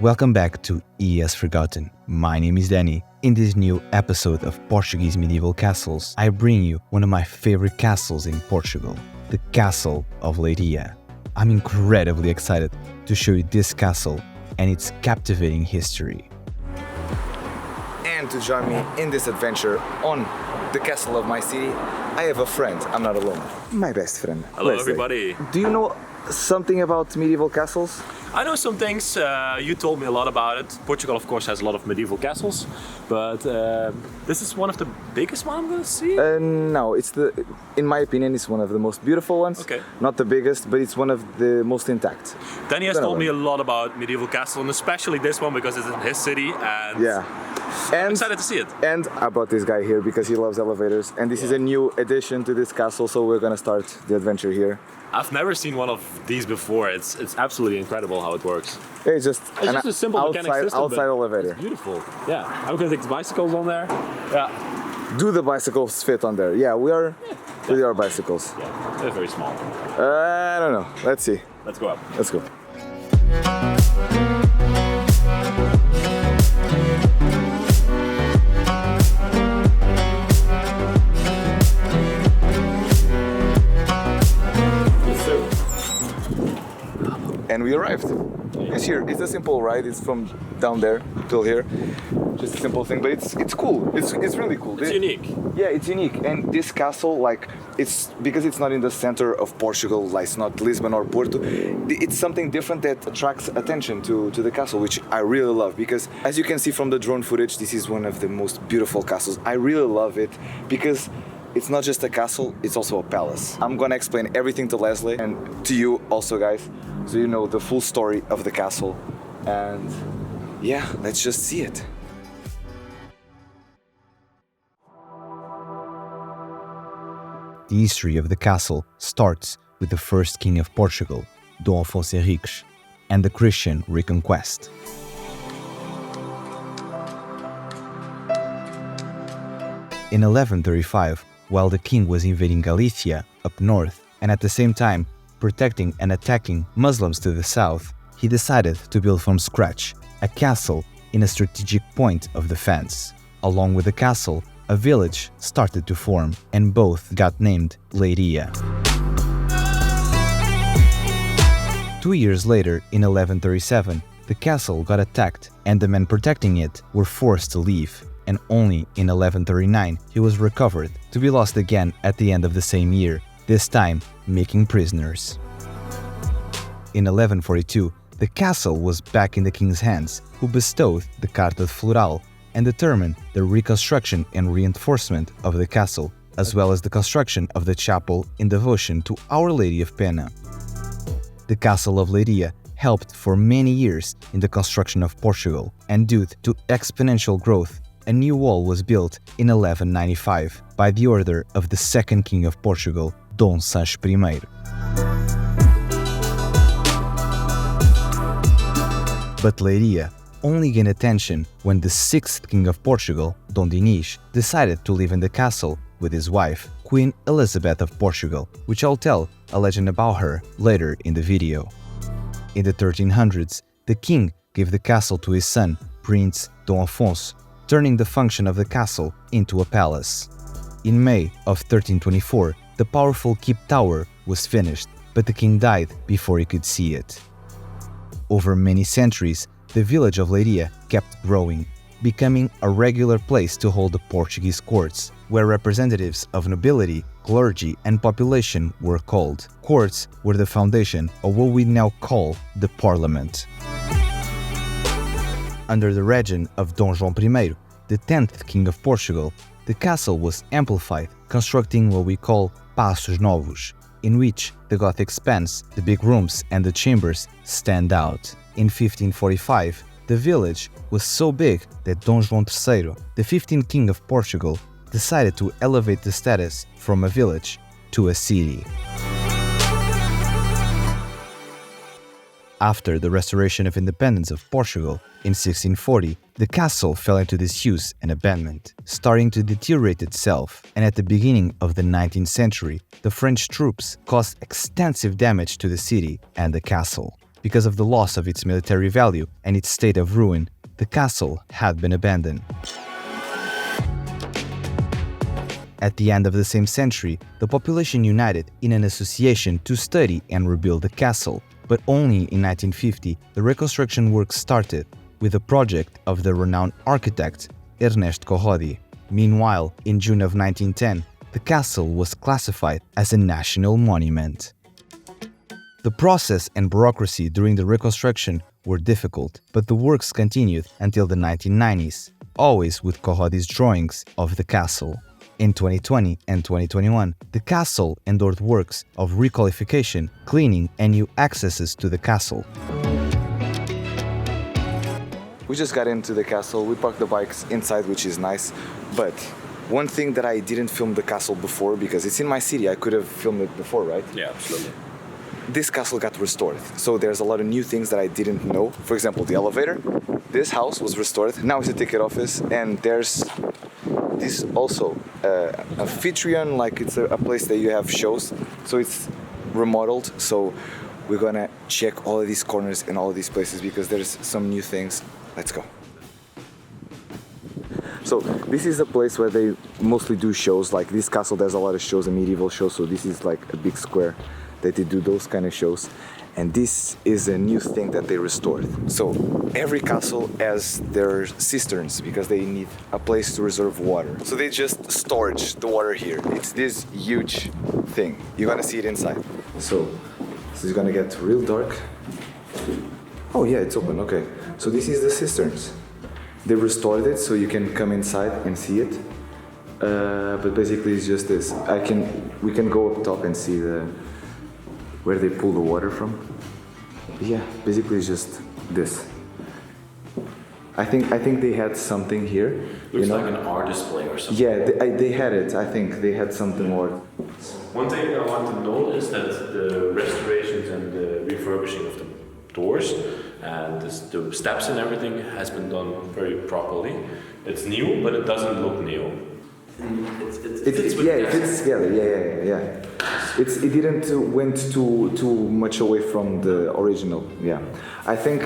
Welcome back to ES Forgotten. My name is Danny. In this new episode of Portuguese Medieval Castles, I bring you one of my favorite castles in Portugal, the Castle of Leiria. I'm incredibly excited to show you this castle and its captivating history. And to join me in this adventure on the castle of my city, I have a friend. I'm not alone. My best friend. Hello, everybody. Do you know something about medieval castles? I know some things. You told me a lot about it. Portugal, of course, has a lot of medieval castles, but this is one of the biggest one I'm going to see. No, in my opinion, it's one of the most beautiful ones. Okay. Not the biggest, but it's one of the most intact. Danny has told me a lot about medieval castles, and especially this one because it's in his city, and I'm excited to see it. And I brought this guy here because he loves elevators, and this is a new addition to this castle, so we're going to start the adventure here. I've never seen one of these before. It's absolutely incredible how it works. It's just a simple mechanic system. Outside elevator. It's beautiful. Yeah, I'm going to take bicycles on there. Yeah. Do the bicycles fit on there? Yeah, we are with our bicycles. Yeah, they're very small. I don't know. Let's see. Let's go up. Let's go. And we arrived. It's here. It's a simple ride. It's from down there till here. Just a simple thing, but it's cool. It's really cool. It's unique. Yeah, it's unique. And this castle, it's because it's not in the center of Portugal, like it's not Lisbon or Porto. It's something different that attracts attention to the castle, which I really love. Because as you can see from the drone footage, this is one of the most beautiful castles. I really love it because it's not just a castle, it's also a palace. I'm gonna explain everything to Leslie and to you also, guys, so you know the full story of the castle. And yeah, let's just see it. The history of the castle starts with the first king of Portugal, Dom Afonso Henriques, and the Christian Reconquest. In 1135, while the king was invading Galicia up north and at the same time protecting and attacking Muslims to the south, he decided to build from scratch a castle in a strategic point of defense. Along with the castle, a village started to form, and both got named Leiria. 2 years later, in 1137, the castle got attacked and the men protecting it were forced to leave, and only in 1139 he was recovered to be lost again at the end of the same year, this time making prisoners. In 1142, the castle was back in the king's hands, who bestowed the Carta Floral and determined the reconstruction and reinforcement of the castle, as well as the construction of the chapel in devotion to Our Lady of Pena. The Castle of Leiria helped for many years in the construction of Portugal, and due to exponential growth, a new wall was built in 1195 by the order of the second king of Portugal, Dom Sancho I. But Leiria only gained attention when the sixth king of Portugal, Dom Dinis, decided to live in the castle with his wife, Queen Elizabeth of Portugal, which I'll tell a legend about her later in the video. In the 1300s, the king gave the castle to his son, Prince Dom Afonso, turning the function of the castle into a palace. In May of 1324, the powerful keep tower was finished, but the king died before he could see it. Over many centuries, the village of Leiria kept growing, becoming a regular place to hold the Portuguese courts, where representatives of nobility, clergy, and population were called. Courts were the foundation of what we now call the Parliament. Under the regime of Dom João I, the 10th king of Portugal, the castle was amplified, constructing what we call Paços Novos, in which the Gothic spans, the big rooms, and the chambers stand out. In 1545, the village was so big that Dom João III, the 15th king of Portugal, decided to elevate the status from a village to a city. After the restoration of independence of Portugal in 1640, the castle fell into disuse and abandonment, starting to deteriorate itself, and at the beginning of the 19th century, the French troops caused extensive damage to the city and the castle. Because of the loss of its military value and its state of ruin, the castle had been abandoned. At the end of the same century, the population united in an association to study and rebuild the castle, but only in 1950 the reconstruction work started, with the project of the renowned architect Ernesto Korrodi. Meanwhile, in June of 1910, the castle was classified as a national monument. The process and bureaucracy during the reconstruction were difficult, but the works continued until the 1990s, always with Korrodi's drawings of the castle. In 2020 and 2021, the castle endured works of requalification, cleaning, and new accesses to the castle. We just got into the castle, we parked the bikes inside, which is nice, but one thing that I didn't film the castle before, because it's in my city, I could have filmed it before, right? Yeah, absolutely. This castle got restored, so there's a lot of new things that I didn't know. For example, the elevator. This house was restored, now it's a ticket office, and there's this also amphitryon, like it's a place that you have shows, so it's remodeled. So we're gonna check all of these corners and all of these places because there's some new things. Let's go. So this is a place where they mostly do shows. Like this castle, there's a lot of shows and medieval shows, so this is like a big square that they do those kind of shows. And this is a new thing that they restored. So every castle has their cisterns because they need a place to reserve water. So they just storage the water here. It's this huge thing. You're gonna see it inside. So this is gonna get real dark. Oh yeah, it's open, okay. So this is the cisterns. They restored it so you can come inside and see it. But basically it's just this. We can go up top and see where they pull the water from. Yeah, basically it's just this. I think they had something here. Looks like an art display or something. Yeah, they had it. I think they had something more. One thing I want to note is that the restorations and the refurbishing of the doors and the steps and everything has been done very properly. It's new, but it doesn't look new. It fits together. Yeah. It didn't went too much away from the original. Yeah, I think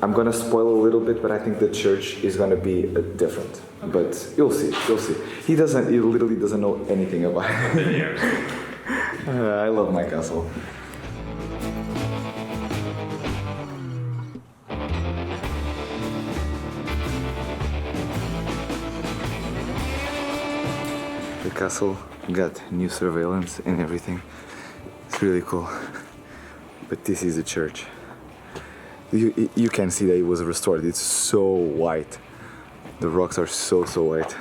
I'm gonna spoil a little bit, but I think the church is gonna be different. But you'll see. He literally doesn't know anything about it. I love my castle. The castle got new surveillance and everything. It's really cool. But this is the church. You can see that it was restored. It's so white. The rocks are so white.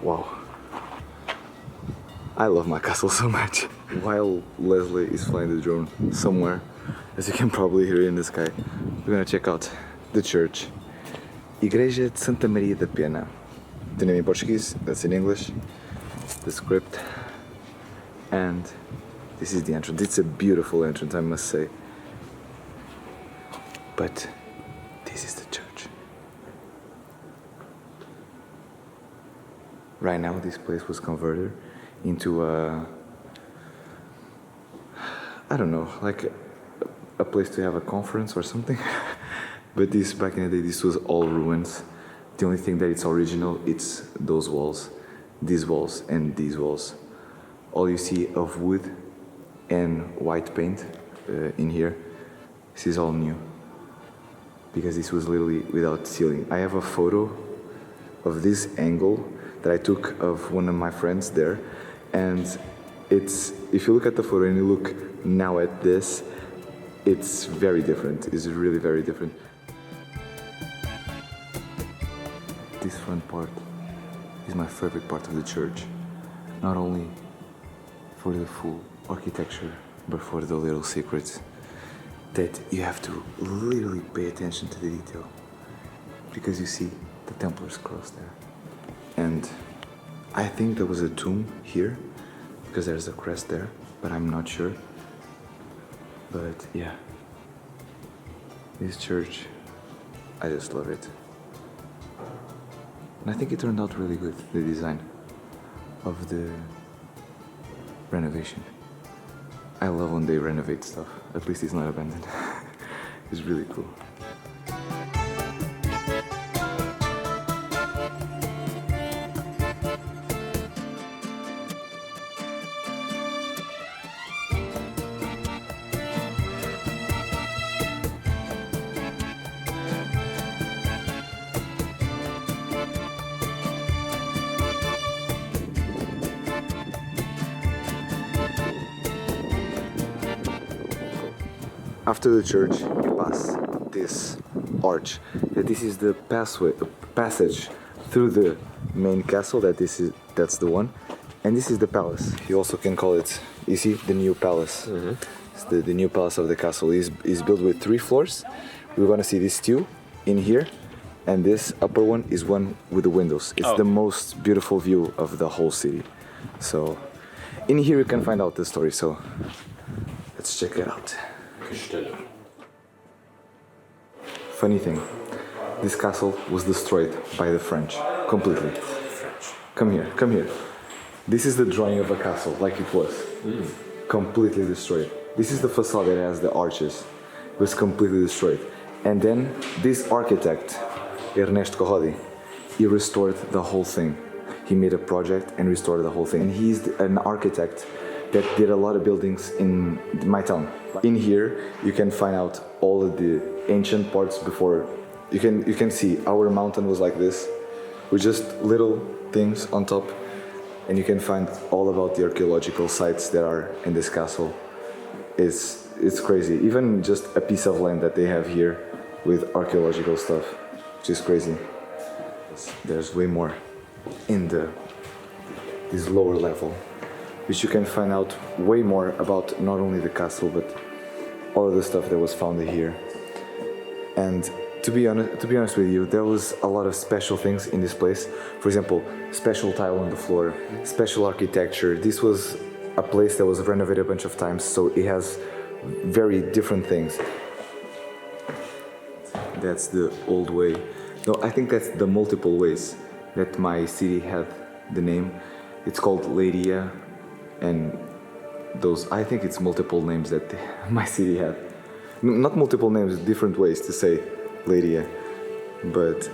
Wow. I love my castle so much. While Leslie is flying the drone somewhere, as you can probably hear in the sky, we're gonna check out the church. Igreja de Santa Maria da Pena. The name in Portuguese, that's in English. The script. And this is the entrance. It's a beautiful entrance, I must say. But this is the church. Right now, this place was converted into I don't know, like a place to have a conference or something. But this, back in the day, this was all ruins. The only thing that it's original, it's those walls, these walls, and these walls. All you see of wood and white paint in here, this is all new. Because this was literally without ceiling. I have a photo of this angle that I took of one of my friends there, and it's, if you look at the photo and you look now at this, it's very different. It's really very different. This front part is my favorite part of the church, not only for the full architecture, but for the little secrets that you have to literally pay attention to the detail, because you see the Templar's cross there. And I think there was a tomb here, because there's a crest there, but I'm not sure. But yeah, this church, I just love it. And I think it turned out really good, the design of the renovation. I love when they renovate stuff. At least it's not abandoned. It's really cool. After the church, you pass this arch. This is the passage through the main castle. That's the one, and this is the palace. You also can call it. You see the new palace. Mm-hmm. It's the new palace of the castle is built with 3 floors. We're gonna see these 2 in here, and this upper one is one with the windows. It's the most beautiful view of the whole city. So, in here you can find out the story. So, let's check it out. Funny thing, this castle was destroyed by the French, completely. Come here. This is the drawing of a castle, like it was. Completely destroyed. This is the facade that has the arches. It was completely destroyed. And then this architect, Ernesto Korrodi, he restored the whole thing. He made a project and restored the whole thing. And he's an architect that did a lot of buildings in my town. In here, you can find out all of the ancient parts before. You can see our mountain was like this, with just little things on top, and you can find all about the archaeological sites that are in this castle. It's crazy. Even just a piece of land that they have here with archaeological stuff, which is crazy. There's way more in this lower level, which you can find out way more about not only the castle but all of the stuff that was found here. And to be honest with you, there was a lot of special things in this place. For example, special tile on the floor, special architecture. This was a place that was renovated a bunch of times, so it has very different things. That's the old way. No, I think that's the multiple ways that my city had the name. It's called Leiria. And I think it's multiple names that my city had. Not multiple names, different ways to say Leiria. But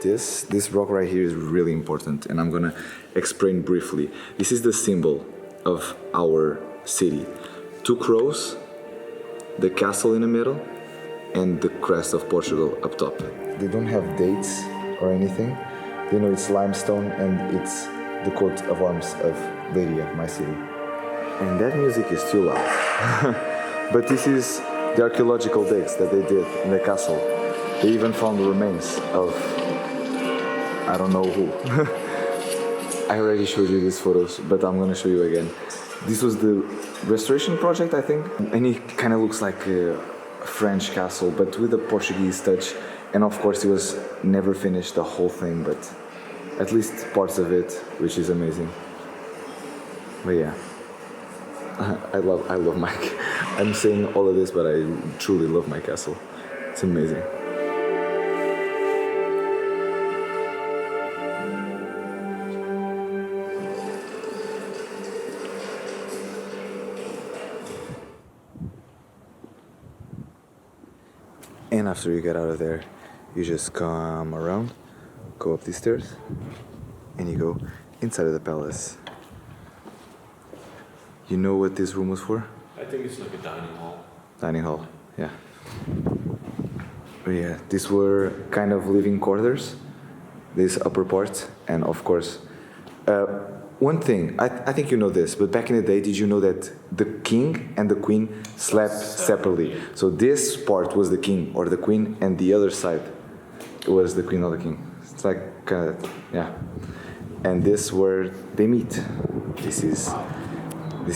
this rock right here is really important, and I'm gonna explain briefly. This is the symbol of our city. 2 crows, the castle in the middle, and the crest of Portugal up top. They don't have dates or anything. They know it's limestone, and it's the coat of arms of Leiria, my city. And that music is too loud. But this is the archaeological digs that they did in the castle. They even found the remains of I don't know who. I already showed you these photos, but I'm gonna show you again. This was the restoration project, I think, and it kind of looks like a French castle, but with a Portuguese touch. And of course, it was never finished the whole thing, but at least parts of it, which is amazing. But yeah, I love my. I'm saying all of this, but I truly love my castle. It's amazing. And after you get out of there, you just come around, go up these stairs, and you go inside of the palace. You know what this room was for? I think it's like a dining hall. Dining hall, yeah. But yeah, these were kind of living quarters, this upper part, and of course, one thing, I think you know this, but back in the day, did you know that the king and the queen slept separately? So this part was the king or the queen, and the other side was the queen or the king. It's like, yeah. And this where they meet. This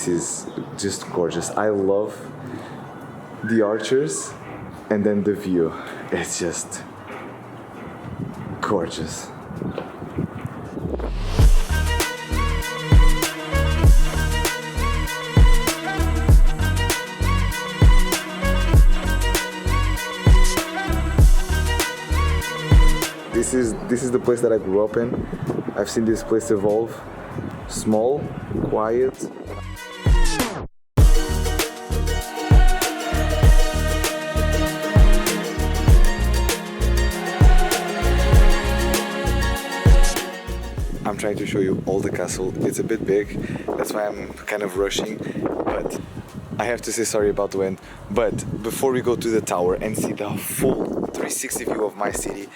is just gorgeous. I love the archers and then the view. It's just gorgeous. This is the place that I grew up in. I've seen this place evolve. Small, quiet. I'm trying to show you all the castle. It's a bit big, that's why I'm kind of rushing, but I have to say sorry about the wind. But before we go to the tower and see the full 360 view of my city,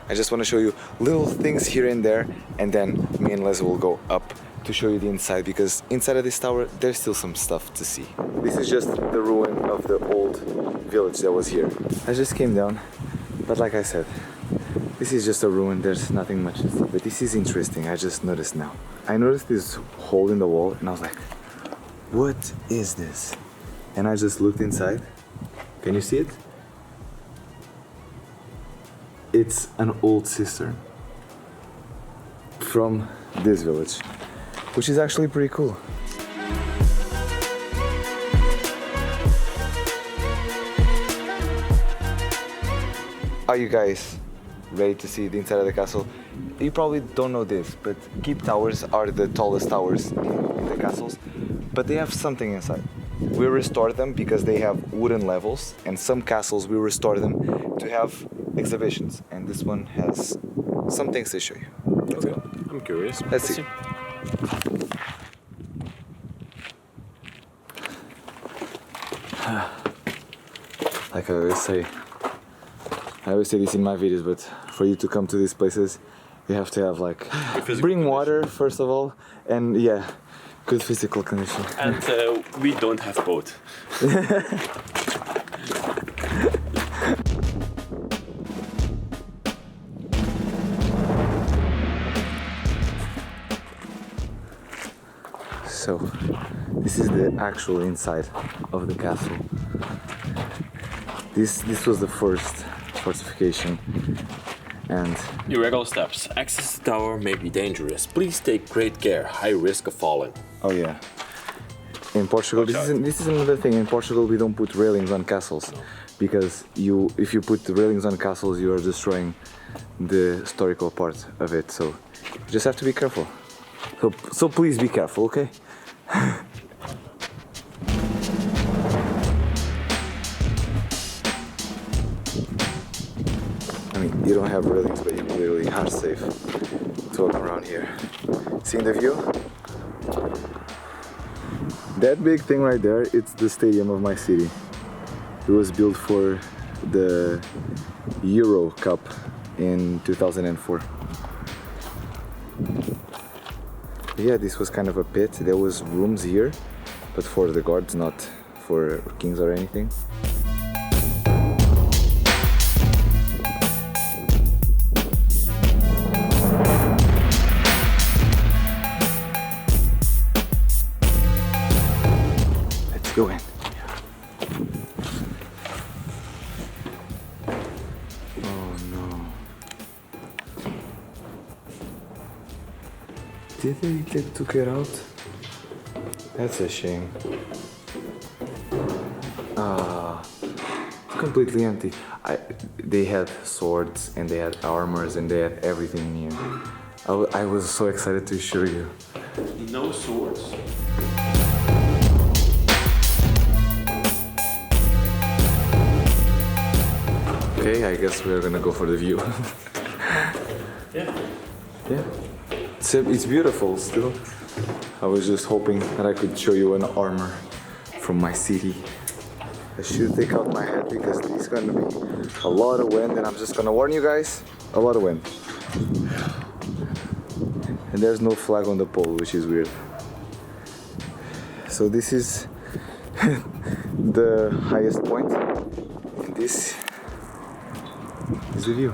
I just want to show you little things here and there, and then me and Leslie will go up to show you the inside, because inside of this tower there's still some stuff to see. This is just the ruin of the old village that was here. I just came down, but like I said, this is just a ruin, there's nothing much to see, but this is interesting. I just noticed now. I noticed this hole in the wall and I was like, what is this? And I just looked inside. Can you see it? It's an old cistern from this village, which is actually pretty cool. Are you guys ready to see the inside of the castle? You probably don't know this, but keep towers are the tallest towers in the castles, but they have something inside. We restore them because they have wooden levels, and some castles we restore them to have exhibitions, and this one has some things to show you. Let's go. I'm curious. Let's see. Like I always say this in my videos, but for you to come to these places, you have to have like bring water first of all, and yeah, good physical condition. And we don't have boat. So, this is the actual inside of the castle. This was the first fortification, and Irregular steps. Access to the tower may be dangerous. Please take great care. High risk of falling. oh yeah. In Portugal, this is another thing. In Portugal, we don't put railings on castles, because if you put the railings on castles, you are destroying the historical part of it. So, you just have to be careful. So please be careful, okay? I mean, you don't have railings, but you literally are safe to walk around here. Seeing the view? That big thing right there, it's the stadium of my city. It was built for the Euro Cup in 2004. Yeah, this was kind of a pit. There was rooms here, but for the guards, not for kings or anything. Let's go in. Oh no. Did they took it out? That's a shame. It's completely empty. They had swords and they had armors and they had everything in here. I was so excited to show you. No swords. Okay, I guess we're gonna go for the view. Yeah. Yeah. It's beautiful still. I was just hoping that I could show you an armor from my city. I should take out my hat because there's gonna be a lot of wind, and I'm just gonna warn you guys, a lot of wind. And there's no flag on the pole, which is weird. So this is the highest point, and this is the view.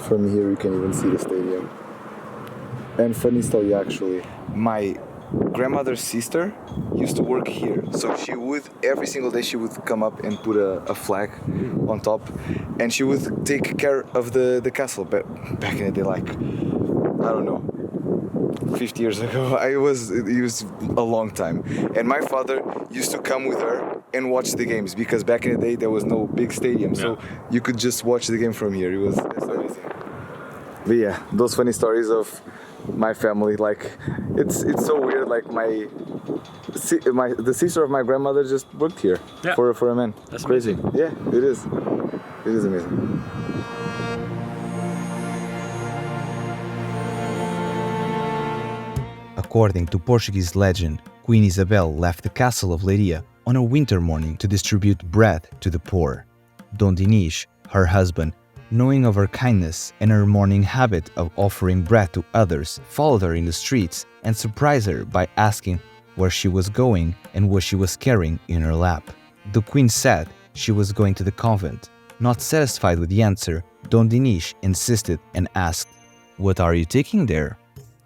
From here you can even see the stadium. And funny story actually, my grandmother's sister used to work here, so she would, every single day she would come up and put a flag on top, and she would take care of the castle. But back in the day, like, I don't know, 50 years ago, it was a long time. And my father used to come with her and watch the games, because back in the day there was no big stadium, so you could just watch the game from here. It's amazing. But yeah, those funny stories of my family, like it's so weird. Like the sister of my grandmother just worked here for a man. That's crazy. amazing. Yeah, it is. It is amazing. According to Portuguese legend, Queen Isabel left the Castle of Leiria on a winter morning to distribute bread to the poor. Dom Dinis, her husband, knowing of her kindness and her morning habit of offering bread to others, followed her in the streets and surprised her by asking where she was going and what she was carrying in her lap. The queen said she was going to the convent. Not satisfied with the answer, Dom Dinis insisted and asked, "What are you taking there?"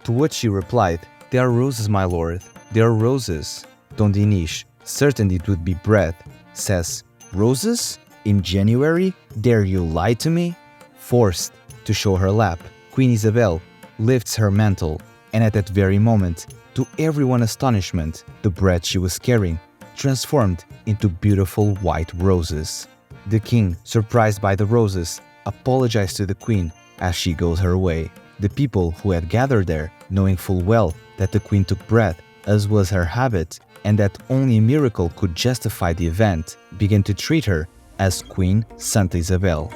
To which she replied, "They are roses, my lord, they are roses." Dom Dinis, certain it would be bread, says, "Roses? In January? Dare you lie to me?" Forced to show her lap, Queen Isabel lifts her mantle, and at that very moment, to everyone's astonishment, the bread she was carrying transformed into beautiful white roses. The king, surprised by the roses, apologized to the queen as she goes her way. The people who had gathered there, knowing full well that the queen took bread, as was her habit, and that only a miracle could justify the event, began to treat her as Queen Santa Isabel.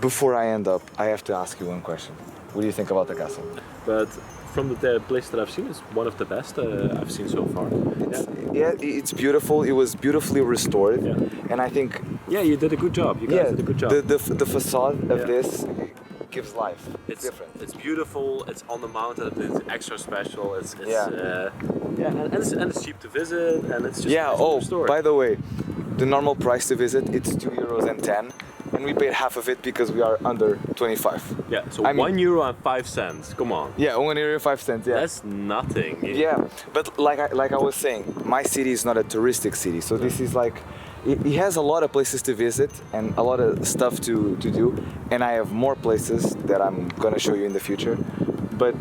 Before I end up, I have to ask you one question. What do you think about the castle? But from the place that I've seen, it's one of the best I've seen so far. It's beautiful. It was beautifully restored, and I think you did a good job. You guys did a good job. The facade of this gives life. It's different. It's beautiful. It's on the mountain. It's extra special. It's and it's cheap to visit, and it's just restored. By the way, the normal price to visit it's €2.10, and we paid half of it because we are under 25. Yeah, so €1.05. Come on. Yeah, €1.05. Yeah, that's nothing. Yeah, but like I was saying, my city is not a touristic city, so this is like. It has a lot of places to visit and a lot of stuff to do, and I have more places that I'm gonna show you in the future. But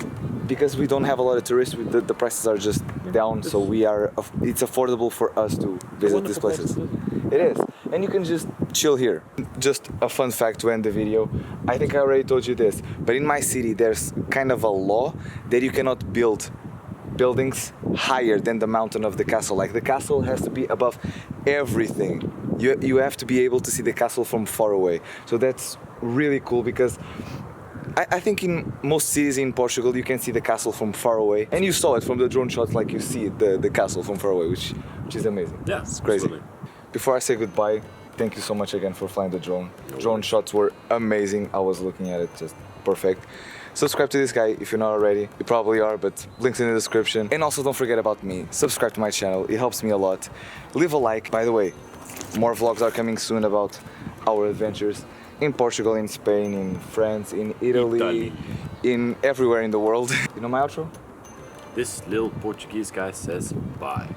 because we don't have a lot of tourists, the prices are just down, so it's affordable for us to visit these places. It is, and you can just chill here. Just a fun fact to end the video. I think I already told you this, but in my city there's kind of a law that you cannot build buildings higher than the mountain of the castle. Like the castle has to be above everything. You have to be able to see the castle from far away. So that's really cool because I think in most cities in Portugal you can see the castle from far away, and you saw it from the drone shots. Like you see the castle from far away, which is amazing. Yeah, it's crazy. Absolutely. Before I say goodbye, thank you so much again for flying the drone. Drone shots were amazing. I was looking at it, just perfect. Subscribe to this guy if you're not already. You probably are, but links in the description. And also don't forget about me. Subscribe to my channel, it helps me a lot. Leave a like. By the way, more vlogs are coming soon about our adventures in Portugal, in Spain, in France, in Italy, in everywhere in the world. You know my outro? This little Portuguese guy says bye.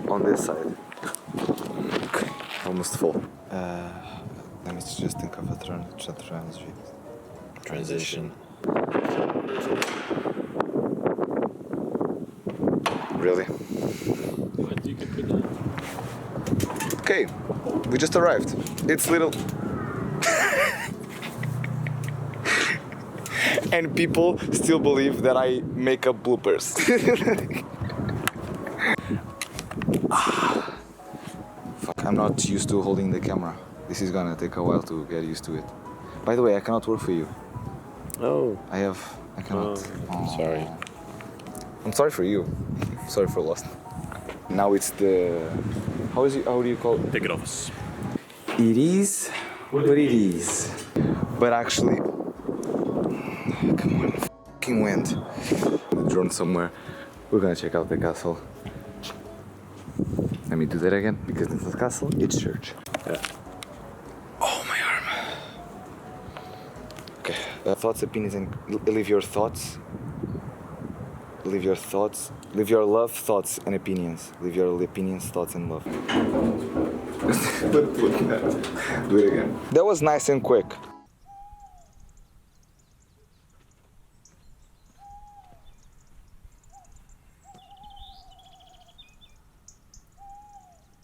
On this side. Okay, almost full. Let me just think of a Transition. Really? What you can put that? Okay, we just arrived. It's little. And people still believe that I make up bloopers. Fuck, I'm not used to holding the camera. This is gonna take a while to get used to it. By the way, I cannot work for you. Oh. I cannot. I'm sorry. I'm sorry for you. Sorry for lost. Now it's the... How do you call it? Ticket office. It is what it is. But actually... Come on, fucking wind. The drone somewhere. We're gonna check out the castle. Let me do that again, because it's a castle, it's church. Yeah. Oh, my arm. Okay. Thoughts, opinions, and leave your thoughts leave your thoughts, leave your love, thoughts, and opinions. Leave your opinions, thoughts, and love. Do it again. That was nice and quick.